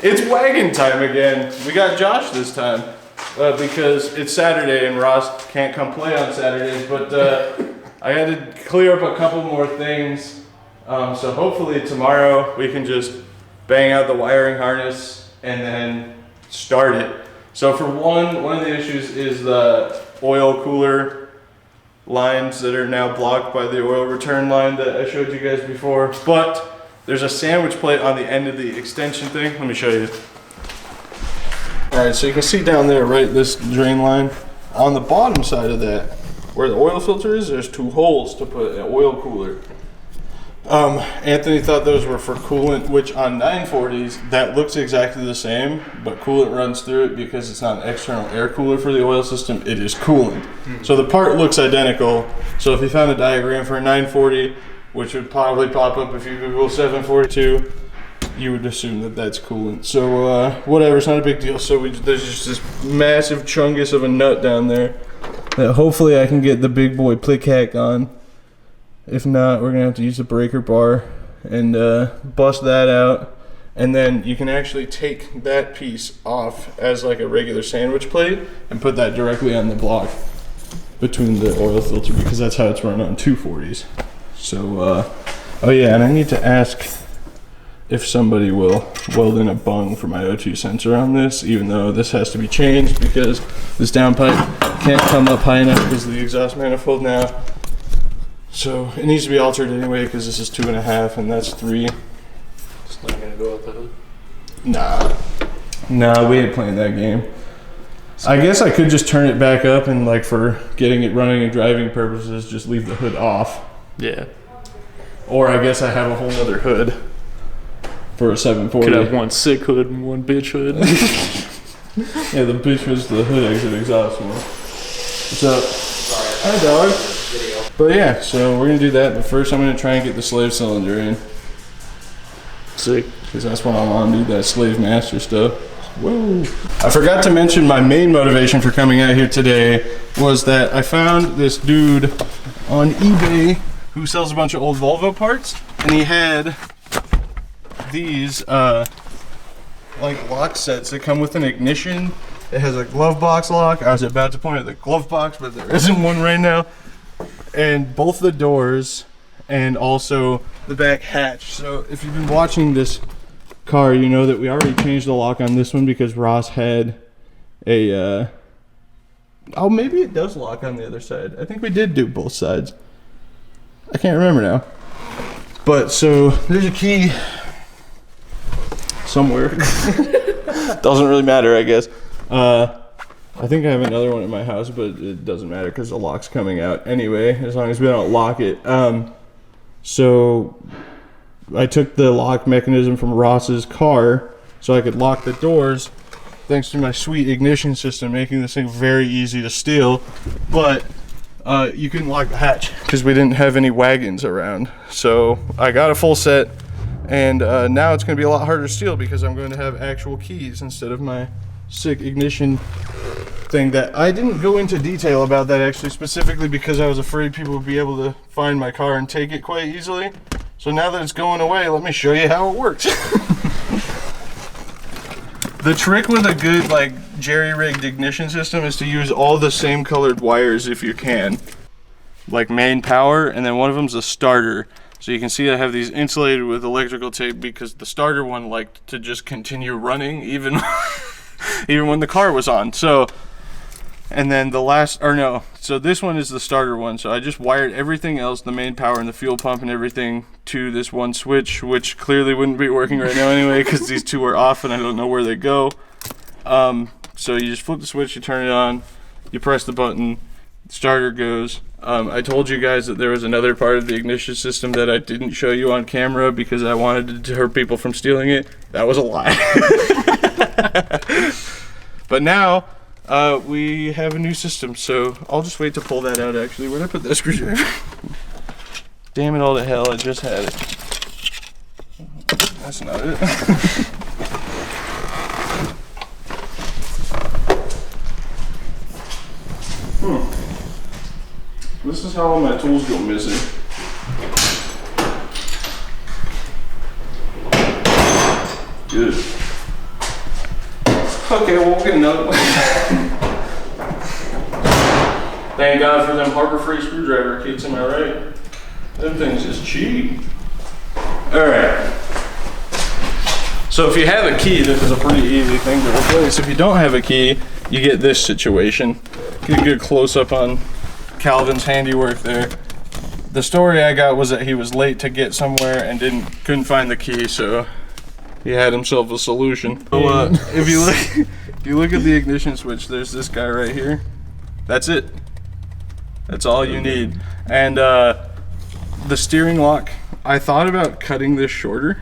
It's wagon time again. We got Josh this time because it's Saturday and Ross can't come play on Saturdays, but I had to clear up a couple more things. So hopefully tomorrow we can just bang out the wiring harness and then start it. So for one of the issues is the oil cooler lines that are now blocked by the oil return line that I showed you guys before. But there's a sandwich plate on the end of the extension thing. Let me show you. All right, so you can see down there, right, this drain line. On the bottom side of that, where the oil filter is, there's 2 holes to put an oil cooler. Anthony thought those were for coolant, which on 940s, that looks exactly the same, but coolant runs through it because it's not an external air cooler for the oil system, it is coolant. So the part looks identical. So if you found a diagram for a 940, which would probably pop up if you Google 742, you would assume that that's coolant. So whatever, it's not a big deal. So there's just this massive chungus of a nut down there that hopefully I can get the big boy plick hack on. If not, we're gonna have to use the breaker bar and bust that out. And then you can actually take that piece off as like a regular sandwich plate and put that directly on the block between the oil filter, because that's how it's run on 240s. So, oh yeah, and I need to ask if somebody will weld in a bung for my O2 sensor on this, even though this has to be changed because this downpipe can't come up high enough because of the exhaust manifold now. So it needs to be altered anyway because this is 2.5 and that's 3. It's not gonna go out the hood? Nah, we ain't playing that game. I guess I could just turn it back up and, like, for getting it running and driving purposes, just leave the hood off. Yeah. Or I guess I have a whole other hood for a 740. Could have one sick hood and one bitch hood. Yeah, the bitch was the hood exit exhaust one. What's up? Sorry. Hi, dog. But yeah, so we're gonna do that. But first, I'm gonna try and get the slave cylinder in. Sick. Because that's what I want to do, that slave master stuff. Whoa. I forgot to mention my main motivation for coming out here today was that I found this dude on eBay who sells a bunch of old Volvo parts, and he had these like lock sets that come with an ignition. It has a glove box lock. I was about to point at the glove box, but there isn't one right now. And both the doors and also the back hatch. So if you've been watching this car, you know that we already changed the lock on this one because Ross had a oh, maybe it does lock on the other side. I think we did do both sides. I can't remember now. But so there's a key somewhere. Doesn't really matter, I guess. I think I have another one in my house, but it doesn't matter because the lock's coming out anyway, as long as we don't lock it. So I took the lock mechanism from Ross's car so I could lock the doors, thanks to my sweet ignition system, making this thing very easy to steal. But you couldn't lock the hatch because we didn't have any wagons around. So I got a full set, and now it's going to be a lot harder to steal because I'm going to have actual keys instead of my sick ignition thing that I didn't go into detail about that actually, specifically because I was afraid people would be able to find my car and take it quite easily. So now that it's going away, let me show you how it works. The trick with a good, like, jerry-rigged ignition system is to use all the same colored wires if you can. Like main power, and then one of them's a starter. So you can see I have these insulated with electrical tape because the starter one liked to just continue running even even when the car was on. So, and then the last, or no, so this one is the starter one. So I just wired everything else, the main power and the fuel pump and everything, to this one switch, which clearly wouldn't be working right now anyway because these two are off and I don't know where they go. So you just flip the switch, you turn it on, you press the button, the starter goes. I told you guys that there was another part of the ignition system that I didn't show you on camera because I wanted to deter people from stealing it. That was a lie. But now we have a new system, so I'll just wait to pull that out actually. Where'd I put that screwdriver? Damn it all to hell, I just had it. That's not it. This is how all my tools go missing. Good. Okay, well, we'll get another one. Thank God for them Harbor Freight screwdriver kits, am I right? Them things is cheap. Alright. So if you have a key, this is a pretty easy thing to replace. If you don't have a key, you get this situation. Get a good close-up on Calvin's handiwork there. The story I got was that he was late to get somewhere and couldn't find the key, so he had himself a solution. So, if you look at the ignition switch, there's this guy right here. That's it. That's all you need. And the steering lock, I thought about cutting this shorter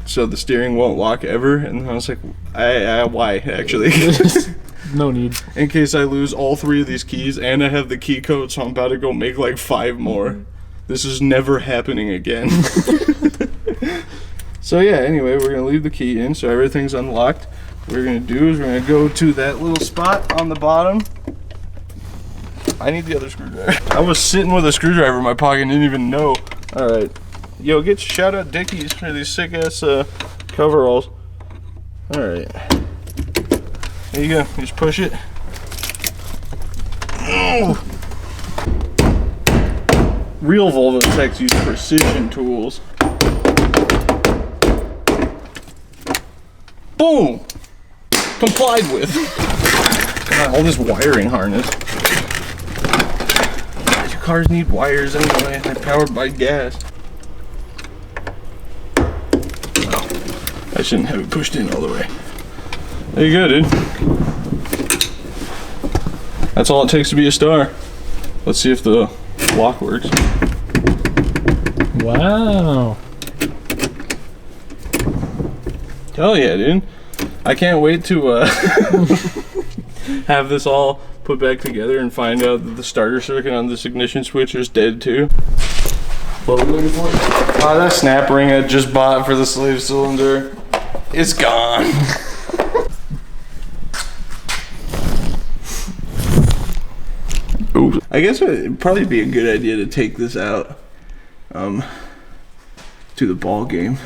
so the steering won't lock ever, and I was like, why actually? No need. In case I lose all 3 of these keys and I have the key code, so I'm about to go make like 5 more. This is never happening again. So yeah, anyway, we're gonna leave the key in so everything's unlocked. What we're gonna do is we're gonna go to that little spot on the bottom. I need the other screwdriver. I was sitting with a screwdriver in my pocket and didn't even know. All right. Yo, shout out Dickies for these sick ass coveralls. All right. There you go. You just push it. Oh. Real Volvo techs use precision tools. Boom! Complied with. God, all this wiring harness. Your cars need wires anyway. They're powered by gas. Oh, I shouldn't have it pushed in all the way. There you go, dude. That's all it takes to be a star. Let's see if the lock works. Wow. Hell yeah, dude. I can't wait to have this all put back together and find out that the starter circuit on this ignition switch is dead too. What are we looking for? That snap ring I just bought for the slave cylinder, it's gone. Oops. I guess it'd probably be a good idea to take this out to the ball game.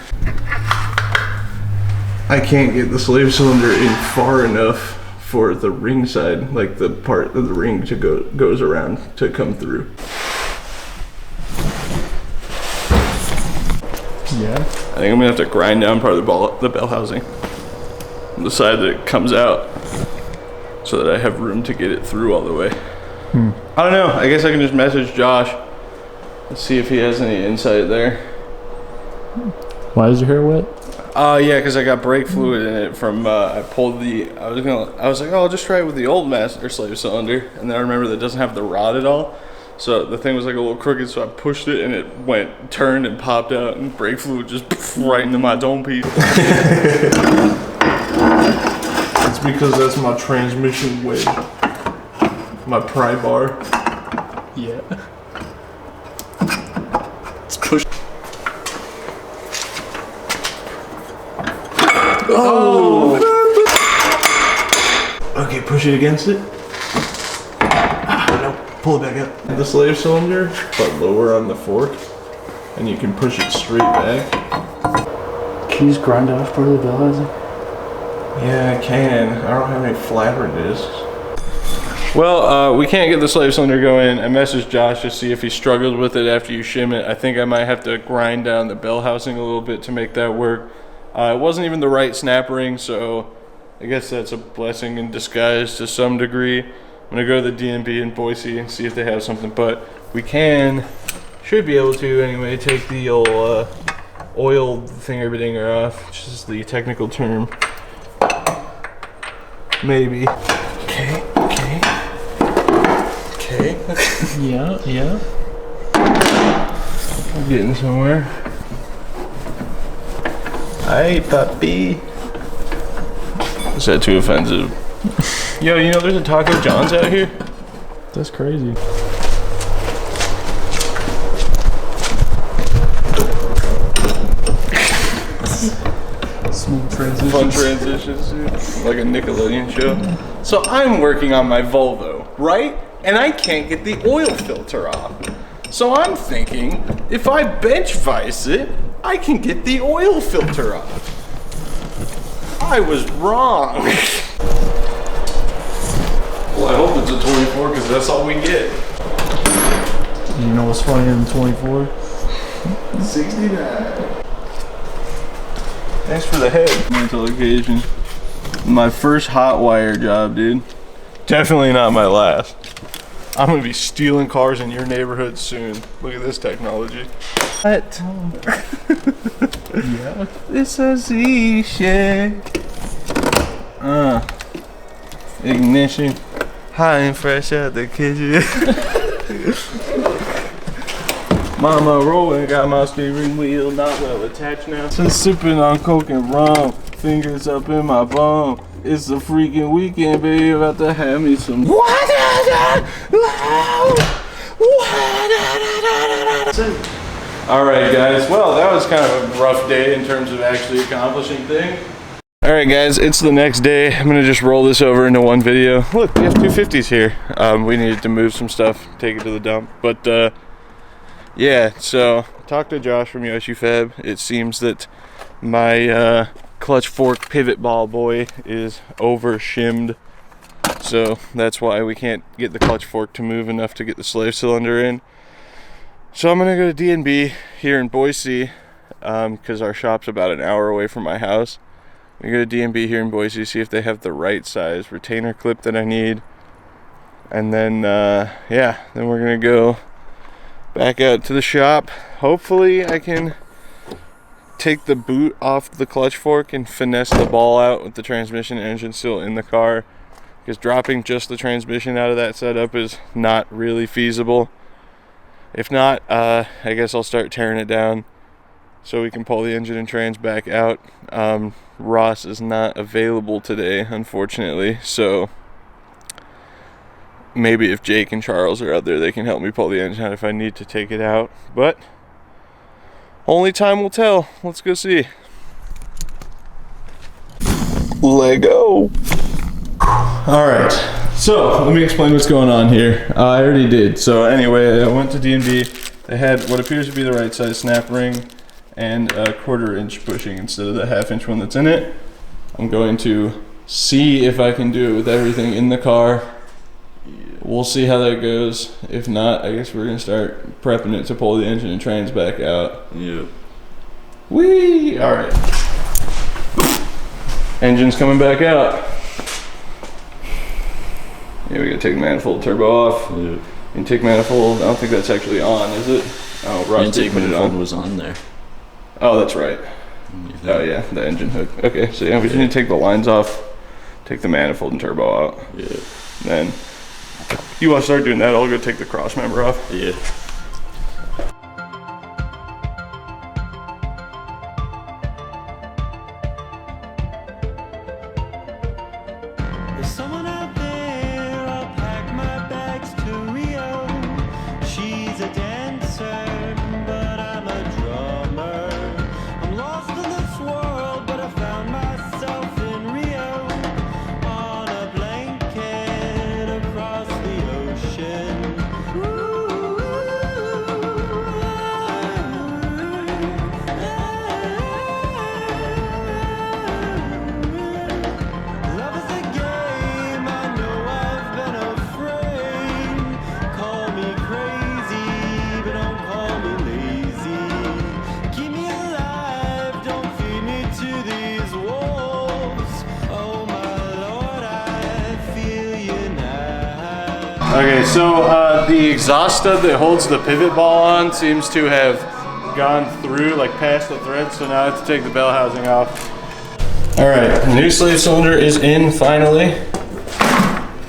I can't get the slave cylinder in far enough for the ring side, like the part of the ring to goes around to come through. Yeah. I think I'm gonna have to grind down part of the bell housing on the side that it comes out so that I have room to get it through all the way. I don't know. I guess I can just message Josh and see if he has any insight there. Why is your hair wet? Yeah, because I got brake fluid in it from I pulled the. I was like, oh, I'll just try it with the old master slave cylinder, and then I remember that it doesn't have the rod at all, so the thing was like a little crooked. So I pushed it, and it turned and popped out, and brake fluid just right into my dome piece. It's because that's my transmission wedge, my pry bar. Yeah. It's push. Oh! Okay, push it against it. No, pull it back up. The slave cylinder, but lower on the fork, and you can push it straight back. Can you just grind off part of the bell housing? Yeah, I can. I don't have any flapper discs. Well, we can't get the slave cylinder going. I messaged Josh to see if he struggled with it after you shim it. I think I might have to grind down the bell housing a little bit to make that work. It wasn't even the right snap ring, so I guess that's a blessing in disguise to some degree. I'm gonna go to the DMB in Boise and see if they have something, but we should be able to anyway, take the old oil thinger-dinger off, which is the technical term. Maybe. Okay. Yeah. I'm getting somewhere. Hi, puppy. Is that too offensive? Yo, you know there's a Taco John's out here? That's crazy. Smooth transitions. Fun transitions, dude. Like a Nickelodeon show. So I'm working on my Volvo, right? And I can't get the oil filter off. So I'm thinking, if I bench vise it, I can get the oil filter off. I was wrong. Well, I hope it's a 24 because that's all we get. You know what's funnier than 24? 69. Thanks for the head. Mental occasion. My first hot wire job, dude. Definitely not my last. I'm gonna be stealing cars in your neighborhood soon. Look at this technology. What? Yeah. This is easy. Ignition. Hot and fresh out the kitchen. Mama rolling, got my steering wheel not well attached now. Just sipping on coke and rum, fingers up in my bum. It's the freaking weekend, baby, about to have me some. Alright guys, well that was kind of a rough day in terms of actually accomplishing things. Alright guys, it's the next day. I'm gonna just roll this over into one video. Look, we have 250s here. We needed to move some stuff, take it to the dump. But yeah, so talked to Josh from Yoshi Fab. It seems that my clutch fork pivot ball boy is over shimmed. So that's why we can't get the clutch fork to move enough to get the slave cylinder in. So I'm gonna go to D&B here in Boise because our shop's about an hour away from my house. We go to D&B here in Boise, see if they have the right size retainer clip that I need. And then, yeah, then we're gonna go back out to the shop. Hopefully I can take the boot off the clutch fork and finesse the ball out with the transmission and engine still in the car. Because dropping just the transmission out of that setup is not really feasible. If not, I guess I'll start tearing it down so we can pull the engine and trans back out. Ross is not available today, unfortunately, so maybe if Jake and Charles are out there, they can help me pull the engine out if I need to take it out. But only time will tell. Let's go see. Lego. Alright, so let me explain what's going on here. I already did. So anyway, I went to D&B. They had what appears to be the right size snap ring and a 1/4 inch bushing instead of the 1/2 inch one that's in it. I'm going to see if I can do it with everything in the car. We'll see how that goes. If not, I guess we're gonna start prepping it to pull the engine and trans back out. Yeah. Whee! Alright. Engine's coming back out. Yeah, we gotta take manifold turbo off. Yeah. Intake manifold, I don't think that's actually on, is it? Oh, Ross Intake put it manifold on. was on there. Oh, that's right. Oh yeah, the engine hook. Okay, so yeah, we just need to take the lines off, take the manifold and turbo out. Yeah. Then, you wanna start doing that, I'll go take the cross member off. Yeah. There's someone out there, I'll pack my bags to Rio. She's a dancer, but I'm a drummer. I'm lost in this world, but I found myself in Rio. On a blanket across the ocean. Love is a game, I know I've been afraid. Call me crazy, but don't call me lazy. Keep me alive, don't feed me to these wolves. Oh my Lord, I feel you now. Okay, so the exhaust stud that holds the pivot ball on seems to have gone through, like past the thread, so now I have to take the bell housing off. Alright, the new slave cylinder is in finally.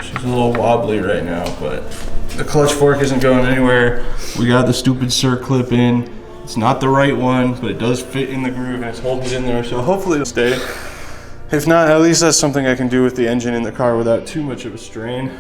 She's a little wobbly right now, but the clutch fork isn't going anywhere. We got the stupid circlip in. It's not the right one, but it does fit in the groove and it's holding it in there, so hopefully it'll stay. If not, at least that's something I can do with the engine in the car without too much of a strain.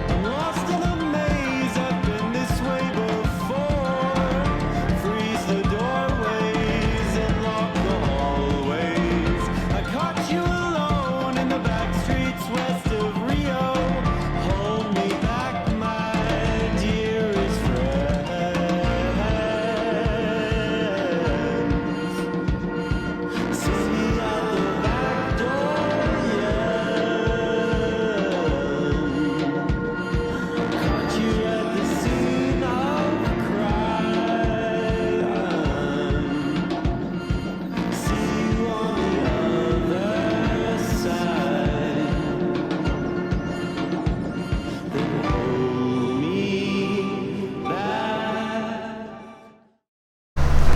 I'm lost in a maze, I've been this way before.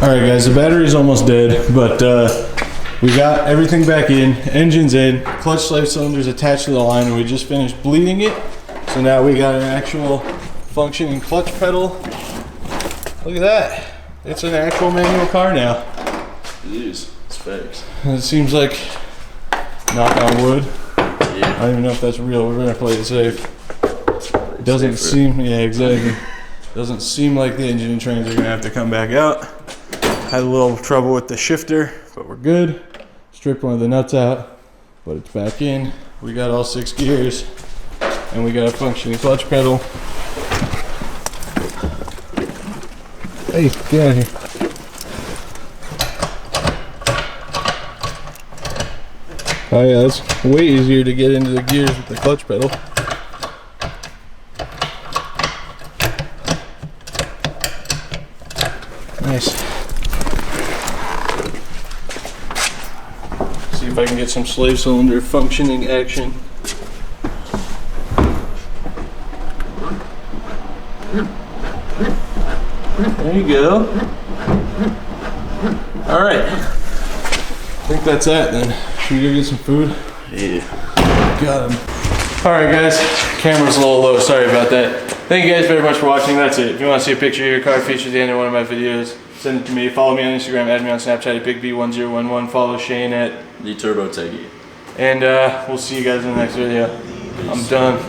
Alright guys, the battery's almost dead, but we got everything back in, engine's in, clutch slave cylinder's attached to the line, and we just finished bleeding it. So now we got an actual functioning clutch pedal. Look at that. It's an actual manual car now. It is. It's fixed. It seems like, knock on wood. Yeah. I don't even know if that's real. We're gonna play it safe. It doesn't seem, yeah, exactly. Doesn't seem like the engine and trains are gonna have to come back out. Had a little trouble with the shifter, but we're good. Stripped one of the nuts out, but it's back in. We got all 6 gears, and we got a functioning clutch pedal. Hey, get out of here. Oh yeah, it's way easier to get into the gears with the clutch pedal. Nice. See if I can get some slave cylinder functioning action. There you go. All right. I think that's that then. Should we go get some food? Yeah. Got him. All right, guys. Camera's a little low. Sorry about that. Thank you guys very much for watching. That's it. If you want to see a picture of your car featured at the end of one of my videos, send it to me. Follow me on Instagram. Add me on Snapchat at BigB1011. Follow Shane at The Turbo Teggy. And we'll see you guys in the next video. I'm done.